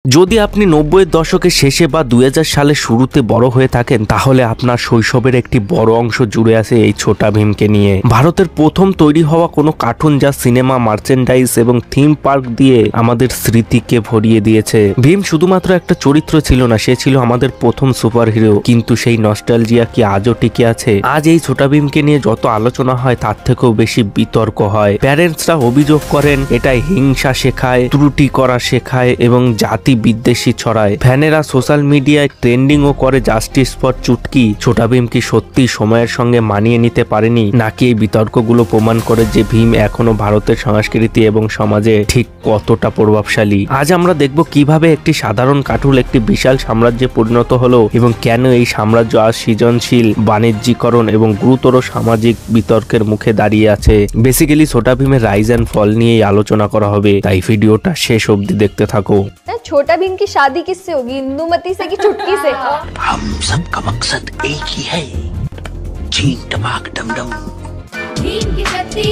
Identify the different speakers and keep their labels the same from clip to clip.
Speaker 1: যদি আপনি 90-এর দশকের শেষে বা 2000 সালের শুরুতে বড় হয়ে থাকেন তাহলে আপনার শৈশবের একটি বড় অংশ জুড়ে আছে এই ছোটা ভীমকে নিয়ে। ভারতের প্রথম তৈরি হওয়া কোনো কার্টুন যা সিনেমা, মার্চেন্ডাইজ এবং থিম পার্ক দিয়ে আমাদের স্মৃতিকে ভরিয়ে দিয়েছে। ভীম শুধুমাত্র একটা চরিত্র ছিল না, সে ছিল আমাদের প্রথম সুপার হিরো। কিন্তু সেই নস্টালজিয়া কি আজও টিকে আছে? আজ এই ছোটা ভীমকে নিয়ে যত আলোচনা হয় তার থেকেও বেশি বিতর্ক হয়। প্যারেন্টসরা অভিযোগ করেন এটা হিংসা শেখায়, ত্রুটি করা শেখায় এবং জাতি বিদ্বেষী ছড়ায়। ফ্যানেরা সোশ্যাল মিডিয়ায় ট্রেন্ডিংও করে জাস্টিস ফর চুটকি। ছোটা ভীম কি সত্যি সময়ের সঙ্গে মানিয়ে নিতে পারেনি, নাকি এই বিতর্কগুলো প্রমাণ করে যে ভীম এখনো ভারতের সংস্কৃতি এবং সমাজে ঠিক কতটা প্রভাবশালী? আজ আমরা দেখব কিভাবে একটি সাধারণ কার্টুন একটি বিশাল সাম্রাজ্যে পরিণত হলো এবং কেন এই সাম্রাজ্য আজ সৃজনশীল, বাণিজ্যিকরণ এবং গুরুতর সামাজিক বিতর্কের মুখে দাঁড়িয়ে আছে। বেসিক্যালি ছোটা ভীমের রাইজ এন্ড ফল নিয়েই আলোচনা করা হবে, তাই ভিডিওটা শেষ অবধি দেখতে থাকো।
Speaker 2: छोटा भीम की शादी किससे होगी? इंदुमती से कि चुटकी से?
Speaker 3: हम सब का मकसद एक ही है, चीन टमाक डमडम।
Speaker 4: भीम की शक्ति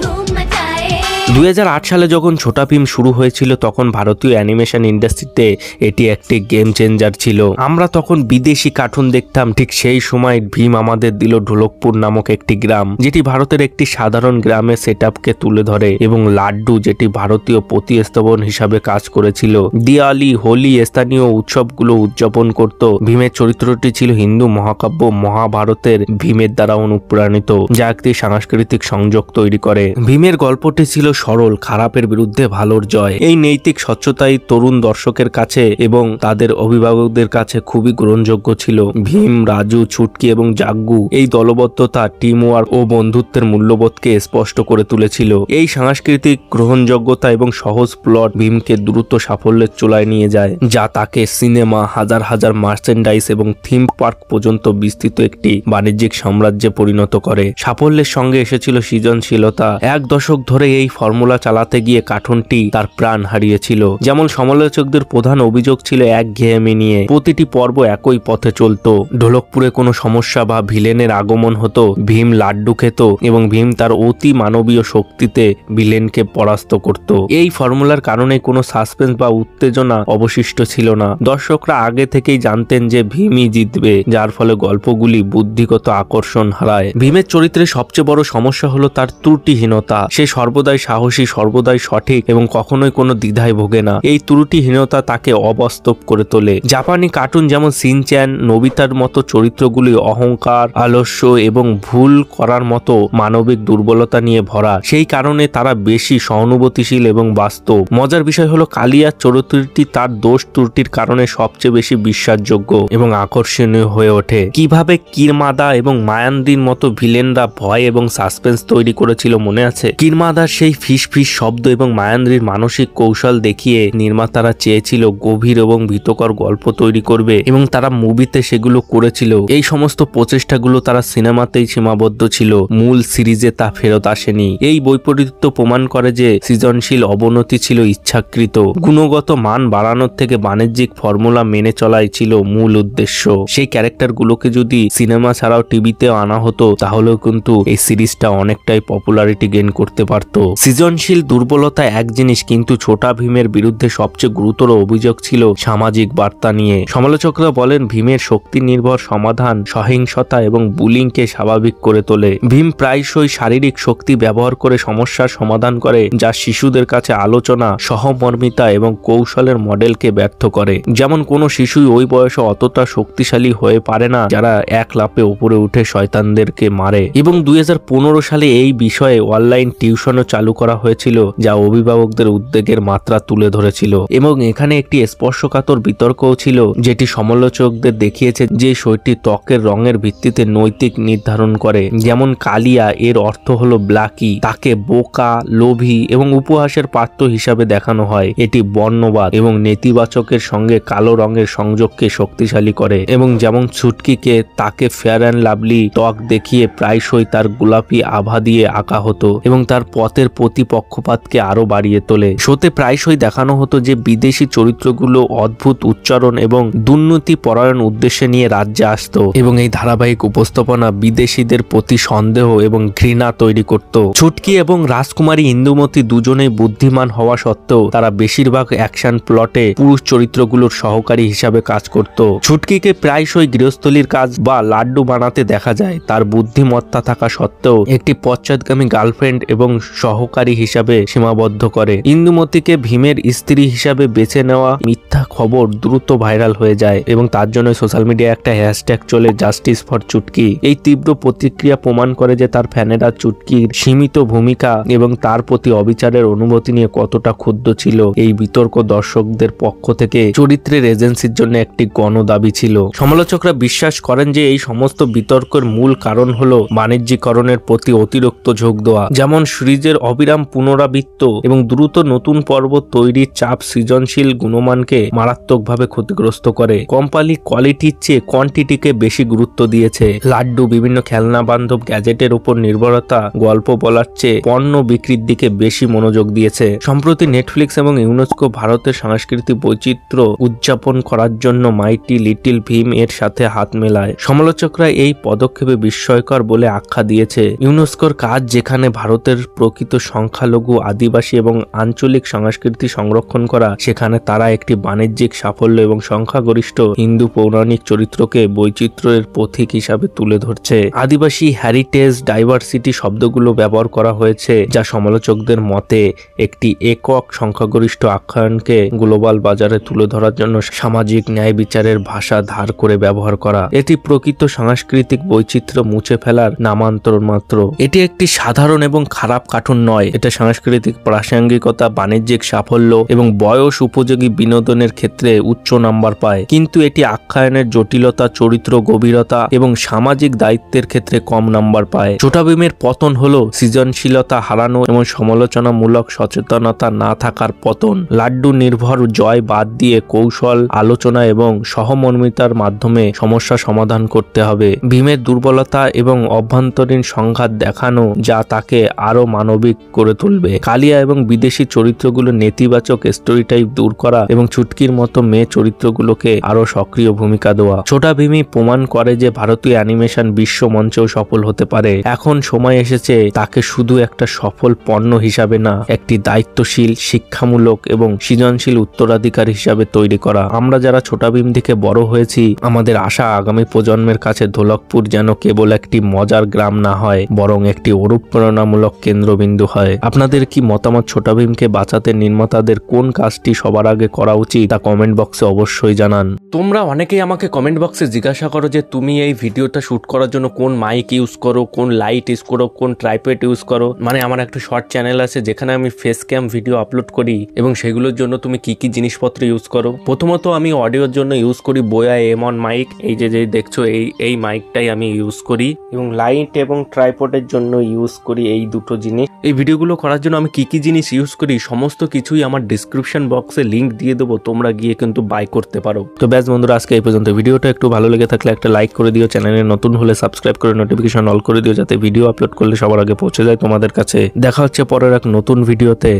Speaker 4: धूम मचाए।
Speaker 1: 2008 সালে যখন ছোটা ভীম শুরু হয়েছিল তখন ভারতীয় অ্যানিমেশন ইন্ডাস্ট্রিতে এটি একটি গেম চেঞ্জার ছিল। আমরা তখন বিদেশি কার্টুন দেখতাম, ঠিক সেই সময় ভীম আমাদের দিল ঢোলকপুর নামক একটি গ্রাম, যেটি ভারতের একটি সাধারণ গ্রামের সেটআপকে তুলে ধরে, এবং লাড্ডু, যেটি ভারতীয় প্রতিস্থাপন হিসাবে কাজ করেছিল। দিওয়ালি, হোলি, স্থানীয় উৎসবগুলো উদযাপন করত। ভীমের চরিত্রটি ছিল হিন্দু মহাকাব্য মহাভারতের ভীমের দ্বারা অনুপ্রাণিত, যা একটি সাংস্কৃতিক সংযোগ তৈরি করে। ভীমের গল্পটি ছিল সরল, খারাপের বিরুদ্ধে ভালোর জয়। এই নৈতিক স্বচ্ছতাই তরুণ দর্শকের কাছে এবং তাদের অভিভাবকদের কাছে খুবই গ্রহণযোগ্য ছিল। ভীম, রাজু, ছুটকি এবং জাগ্গু এই দলবদ্ধতা, টিম ওয়ার্ক ও বন্ধুত্বের মূল্যবোধকে স্পষ্ট করে তুলেছিল। এই সাংস্কৃতিক গ্রহণযোগ্যতা এবং সহজ প্লট ভীমকে দ্রুত সাফল্যের চূড়ায় নিয়ে যায়, যা তাকে সিনেমা, হাজার হাজার মার্চেন্ডাইজ এবং থিম পার্ক পর্যন্ত বিস্তৃত একটি বাণিজ্যিক সাম্রাজ্যে পরিণত করে। সাফল্যের সঙ্গে এসেছিল সৃজনশীলতা। এক দশক ধরে এই ফর্মুলা চালাতে গিয়ে কার্টুনটি তার প্রাণ হারিয়েছিল। যেমন সমালোচকদের প্রধান অভিযোগ ছিল একঘেয়েমি নিয়ে। প্রতিটি পর্ব একই পথে চলত। ঢোলকপুরে কোনো সমস্যা বা ভিলেনের আগমন হতো, ভীম লাড্ডু খেত এবং ভীম তার অতি মানবীয় শক্তিতে ভিলেনকে পরাস্ত করত। এই ফর্মুলার কারণে কোনো সাসপেন্স বা উত্তেজনা অবশিষ্ট ছিল না। দর্শকরা আগে থেকেই জানতেন যে ভীমই জিতবে, যার ফলে গল্পগুলি বুদ্ধিগত আকর্ষণ হারায়। ভীমের চরিত্রের সবচেয়ে বড় সমস্যা হলো তার ত্রুটিহীনতা। সে সর্বদাই সাহসী, সর্বদাই সঠিক এবং কখনোই কোনো দ্বিধায় ভোগে না। এই ত্রুটিহীনতা তাকে অবাস্তব করে তোলে। জাপানি কার্টুন যেমন সিনচ্যান, নোবিতার মতো চরিত্রগুলি অহংকার, আলস্য এবং ভুল করার মতো মানবিক দুর্বলতা নিয়ে ভরা। সেই কারণে তারা বেশি সহানুভূতিশীল এবং বাস্তব। মজার বিষয় হলো কালিয়ার চরিত্রটি তার দোষ ত্রুটির কারণে সবচেয়ে বেশি বিশ্বাসযোগ্য এবং আকর্ষণীয় হয়ে ওঠে। কিভাবে কিরমাদা এবং মায়ান্দির মতো ভিলেনরা ভয় এবং সাসপেন্স তৈরি করেছিল মনে আছে? কিরমাদার সেই ফিস ফিস শব্দ এবং মায়ান্দ্রির মানসিক কৌশল দেখিয়ে নির্মাতারা চেয়েছিল গভীর এবং ভীতকর গল্প তৈরি করবে, এবং তারা মুভিতে সেগুলো করেছিল। এই সমস্ত প্রচেষ্টাগুলো তারা সিনেমাতেই সীমাবদ্ধ ছিল, মূল সিরিজে তা ফেরত আসেনি। এই বৈপরীত্য প্রমাণ করে যে সৃজনশীল অবনতি ছিল ইচ্ছাকৃত। গুণগত মান বাড়ানোর থেকে বাণিজ্যিক ফর্মুলা মেনে চলাই ছিল মূল উদ্দেশ্য। সেই ক্যারেক্টারগুলোকে যদি সিনেমা ছাড়াও টিভিতেও আনা হতো তাহলেও কিন্তু এই সিরিজটা অনেকটাই পপুলারিটি গেইন করতে পারত। সৃজনশীল দুর্বলতা এক জিনিস, কিন্তু ছোটা ভীমের বিরুদ্ধে সবচেয়ে গুরুতর অভিযোগ ছিল সামাজিক বার্তা নিয়ে। সমালোচকরা বলেন ভীমের শক্তি নির্ভর সমাধান সহিংসতা এবং বুলিংকে স্বাভাবিক করে তোলে। ভীম প্রায়শই শারীরিক শক্তি ব্যবহার করে সমস্যার সমাধান করে, যা শিশুদের কাছে আলোচনা, সহমর্মিতা এবং কৌশলের মডেলকে ব্যর্থ করে। যেমন কোনো শিশুই ওই বয়সে অতটা শক্তিশালী হয়ে পারে না যারা এক লাফে উপরে উঠে শয়তানদেরকে মারে। এবং 2015 সালে এই বিষয়ে অনলাইন টিউশনও চালু করা হয়েছিল, যা অভিভাবকদের উদ্বেগের মাত্রা তুলে ধরেছিল। এবং এখানে একটি স্পর্শকাতর বিতর্কও ছিল, যেটি সমালোচকদের দেখিয়েছে যে শৈটি ত্বকের রঙের ভিত্তিতে নৈতিক নির্ধারণ করে। যেমন কালিয়া, এর অর্থ হলো ব্ল্যাকি, তাকে বোকা, লোভী এবং উপহাসের পাত্র হিসাবে দেখানো হয়। এটি বর্ণবাদ এবং নেতিবাচকের সঙ্গে কালো রঙের সংযোগকে শক্তিশালী করে। এবং যেমন ছুটকিকে তাকে ফেয়ার অ্যান্ড লাভলি ত্বক দেখিয়ে প্রায়শই তার গোলাপি আভা দিয়ে আঁকা হতো এবং তার পথের প্রতি প্রতিপক্ষপাতকে আরো বাড়িয়ে তোলে। শোতে প্রায়শই দেখানো হতো যে বিদেশি চরিত্রগুলো অদ্ভুত উচ্চারণ এবং দুর্নীতি পরায়ণ উদ্দেশ্যে নিয়ে রাজ্যে আসতো এবং এই ধারাবাহিক উপস্থাপনা বিদেশিদের প্রতি সন্দেহ এবং ঘৃণা তৈরি করত। ছুটকি এবং রাজকুমারী ইন্দুমতি দুজনেই বুদ্ধিমান হওয়া সত্ত্বেও তারা বেশিরভাগ অ্যাকশন প্লটে পুরুষ চরিত্রগুলোর সহকারী হিসাবে কাজ করত। ছুটকিকে প্রায়শই গৃহস্থলীর কাজ বা লাড্ডু বানাতে দেখা যায়, তার বুদ্ধিমত্তা থাকা সত্ত্বেও একটি পশ্চাৎগামী গার্লফ্রেন্ড এবং সহকারী হিসাবে সীমাবদ্ধ করে। ইন্দুমতিকে ভীমের স্ত্রী হিসাবে বেছে নেওয়া মিথ্যা খবর দ্রুত ভাইরাল হয়ে যায় এবং তার জন্য সোশ্যাল মিডিয়ায় একটা হ্যাশট্যাগ চলে, জাস্টিস ফর চুটকি। এই তীব্র প্রতিক্রিয়া প্রমাণ করে যে তার ফ্যানেরা চুটকির সীমিত ভূমিকা এবং তার প্রতি অবিচারের অনুভূতি নিয়ে কতটা ক্ষুব্ধ ছিল। এই বিতর্ক দর্শকদের পক্ষ থেকে চরিত্রের এজেন্সির জন্য একটি গণদাবি ছিল। সমালোচকরা বিশ্বাস করেন যে এই সমস্ত বিতর্কের মূল কারণ হলো বাণিজ্যিকরণের প্রতি অতিরিক্ত ঝোঁক দেওয়া, যেমন সিরিজের অবিরাম পুনরাবৃত্ত এবং দ্রুত নতুন পর্ব তৈরির চাপ সৃজনশীল গুণমানকে মারাত্মকভাবে ক্ষতিগ্রস্ত করে। কোম্পানি কোয়ালিটির চেয়ে কোয়ান্টিটিকে বেশি গুরুত্ব দিয়েছে। লাড্ডু, বিভিন্ন খেলনা বান্ধব গ্যাজেটের উপর নির্ভরতা গল্প বলার চেয়ে পণ্য বিক্রির দিকে বেশি মনোযোগ দিয়েছে। সম্প্রতি নেটফ্লিক্স এবং ইউনেস্কো ভারতের সাংস্কৃতিক বৈচিত্র্য উদযাপন করার জন্য মাইটি লিটল ভীম এর সাথে হাত মেলায়। সমালোচকরা এই পদক্ষেপে বিস্ময়কর বলে আখ্যা দিয়েছে। ইউনেস্কোর কাজ যেখানে ভারতের প্রকৃত সংখ্যালঘু, আদিবাসী এবং আঞ্চলিক সংস্কৃতি সংরক্ষণ করা, সেখানে তারা একটি বাণিজ্যিক সাফল্য এবং সংখ্যাগরিষ্ঠ হিন্দু পৌরাণিক চরিত্রকে বৈচিত্র্যের পথিক হিসাবে তুলে ধরছে। আদিবাসী, হেরিটেজ, ডাইভার্সিটি শব্দগুলো ব্যবহার করা হয়েছে, যা সমালোচকদের মতে একটি একক সংখ্যাগরিষ্ঠ আখ্যায়নকে গ্লোবাল বাজারে তুলে ধরার জন্য সামাজিক ন্যায় বিচারের ভাষা ধার করে ব্যবহার করা। এটি প্রকৃত সাংস্কৃতিক বৈচিত্র্য মুছে ফেলার নামান্তর মাত্র। এটি একটি সাধারণ এবং খারাপ কার্টুন নয়, এটা সাংস্কৃতিক প্রাসঙ্গিকতা, বাণিজ্যিক সাফল্য এবং বয়স উপযোগী বিনোদনের ক্ষেত্রে উচ্চ নাম্বার পায়, কিন্তু এটি আখ্যায়নের জটিলতা, চরিত্র গভীরতা এবং সামাজিক দায়িত্বের ক্ষেত্রে কম নাম্বার পায়। ছোটা ভীমের পতন হলো সৃজনশীলতা হারানো এবং সমালোচনামূলক সচেতনতা না থাকার পতন। লাড্ডু নির্ভর জয় বাদ দিয়ে কৌশল, আলোচনা এবং সহমর্মিতার মাধ্যমে সমস্যা সমাধান করতে হবে। ভীমের দুর্বলতা এবং অভ্যন্তরীণ সংঘাত দেখানো, যা তাকে আরো মানবিক করে তুলবে। কালিয়া এবং বিদেশি চরিত্রগুলো নেতিবাচক স্টোরিটাইপ দূর করা এবং ছুটকির মতো মেয়ে চরিত্রগুলোকে আরো সক্রিয় ভূমিকা দেওয়া। ছোটা ভীমই প্রমাণ করে যে ভারতীয় অ্যানিমেশন বিশ্ব মঞ্চেও সফল হতে পারে। এখন সময় এসেছে তাকে শুধু একটা সফল পণ্য হিসাবে না, একটি দায়িত্বশীল, শিক্ষামূলক এবং সৃজনশীল উত্তরাধিকার হিসাবে তৈরি করা। আমরা যারা ছোটা ভীম থেকে বড় হয়েছি, আমাদের আশা আগামী প্রজন্মের কাছে ঢোলকপুর যেন কেবল একটি মজার গ্রাম না হয়, বরং একটি অনুপ্রেরণামূলক কেন্দ্রবিন্দু হয়। আপনাদের কি মতামত? ছোটা ভীমকে বাঁচাতে নির্মাতাদের কোন কাজটি সবার আগে করা উচিত তা কমেন্ট বক্সে অবশ্যই জানান। তোমরা অনেকেই আমাকে কমেন্ট বক্সে জিজ্ঞাসা করো যে তুমি এই ভিডিওটা শুট করার জন্য কোন মাইক ইউজ করো, কোন লাইট ইউজ করো, কোন ট্রাইপড ইউজ করো। মানে আমার একটা শর্ট চ্যানেল আছে যেখানে আমি ফেস ক্যাম ভিডিও আপলোড করি এবং সেগুলোর জন্য তুমি কি কি জিনিসপত্র ইউজ করো। প্রথমত আমি অডিওর জন্য ইউজ করি বোয়া M1 মাইক, এই যে দেখছো এই মাইকটাই আমি ইউজ করি, এবং লাইট এবং ট্রাইপডের জন্য ইউজ করি এই দুটো জিনিস। এই ভিডিওগুলো করার জন্য আমি কি কি জিনিস ইউজ করি সমস্ত কিছুই আমার ডিসক্রিপশন বক্সে লিংক দিয়ে দেবো, তোমরা গিয়ে কিন্তু বাই করতে পারো। তো ব্যাস বন্ধুরা, আজকে এই পর্যন্ত। ভিডিওটা একটু ভালো লেগে থাকলে একটা লাইক করে দিও, চ্যানেলে নতুন হলে সাবস্ক্রাইব করে নোটিফিকেশন অল করে দিও, যাতে ভিডিও আপলোড করলে সবার আগে পৌঁছে যায় তোমাদের কাছে। দেখা হচ্ছে পরের এক নতুন ভিডিওতে।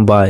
Speaker 1: বাই।